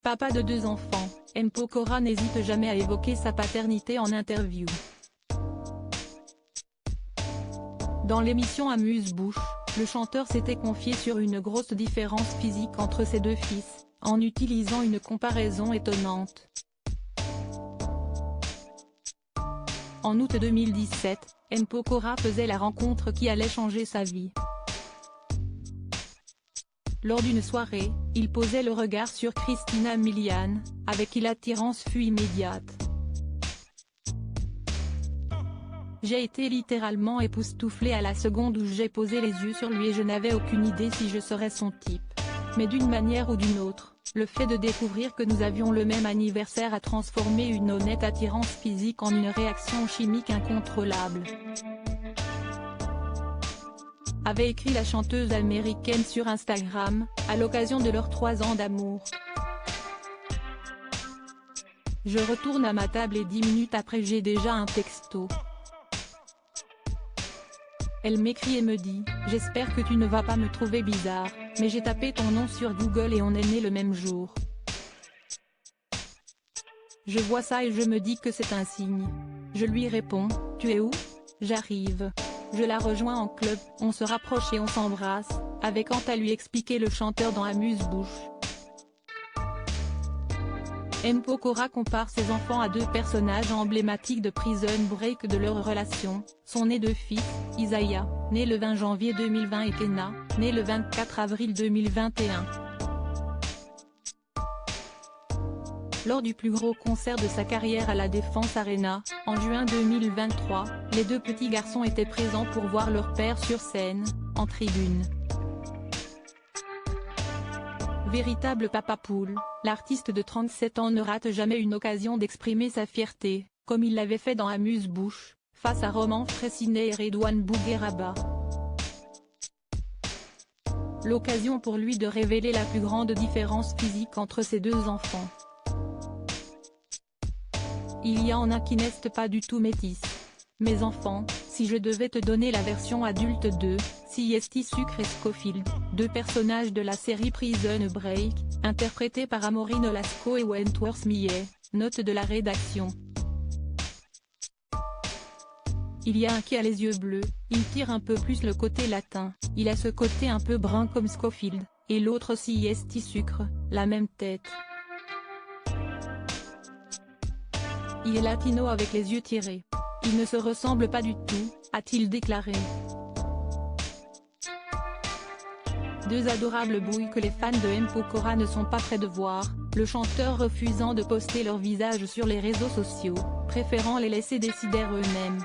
Papa de 2 enfants, M. Pokora n'hésite jamais à évoquer sa paternité en interview. Dans l'émission Amuse-Bouche, le chanteur s'était confié sur une grosse différence physique entre ses 2 fils, en utilisant une comparaison étonnante. En août 2017, M. Pokora faisait la rencontre qui allait changer sa vie. Lors d'une soirée, il posait le regard sur Christina Milian, avec qui l'attirance fut immédiate. J'ai été littéralement époustouflée à la seconde où j'ai posé les yeux sur lui et je n'avais aucune idée si je serais son type. Mais d'une manière ou d'une autre, le fait de découvrir que nous avions le même anniversaire a transformé une honnête attirance physique en une réaction chimique incontrôlable, avait écrit la chanteuse américaine sur Instagram, à l'occasion de leurs 3 ans d'amour. Je retourne à ma table et 10 minutes après j'ai déjà un texto. Elle m'écrit et me dit « J'espère que tu ne vas pas me trouver bizarre, mais j'ai tapé ton nom sur Google et on est né le même jour. » Je vois ça et je me dis que c'est un signe. Je lui réponds « Tu es où ? J'arrive. » Je la rejoins en club, on se rapproche et on s'embrasse, avait quant à lui expliqué le chanteur dans Amuse-Bouche. M. Pokora compare ses enfants à 2 personnages emblématiques de Prison Break de leur relation, son né 2 fils, Isaiah, né le 20 janvier 2020 et Kenna, né le 24 avril 2021. Lors du plus gros concert de sa carrière à la Défense Arena, en juin 2023, les 2 petits garçons étaient présents pour voir leur père sur scène, en tribune. Véritable papa poule, l'artiste de 37 ans ne rate jamais une occasion d'exprimer sa fierté, comme il l'avait fait dans Amuse-Bouche, face à Roman Frécinet et Redouane Bougueraba. L'occasion pour lui de révéler la plus grande différence physique entre ses 2 enfants. Il y en a qui n'est pas du tout métis. Mes enfants, si je devais te donner la version adulte de C.S.T. Sucre et Scofield, 2 personnages de la série Prison Break, interprétés par Amaury Nolasco et Wentworth Millet, note de la rédaction. Il y a un qui a les yeux bleus, il tire un peu plus le côté latin, il a ce côté un peu brun comme Scofield, et l'autre C.S.T. Sucre, la même tête. Il est latino avec les yeux tirés. Il ne se ressemble pas du tout, a-t-il déclaré. 2 adorables bouilles que les fans de M. Pokora ne sont pas prêts de voir, le chanteur refusant de poster leur visage sur les réseaux sociaux, préférant les laisser décider eux-mêmes.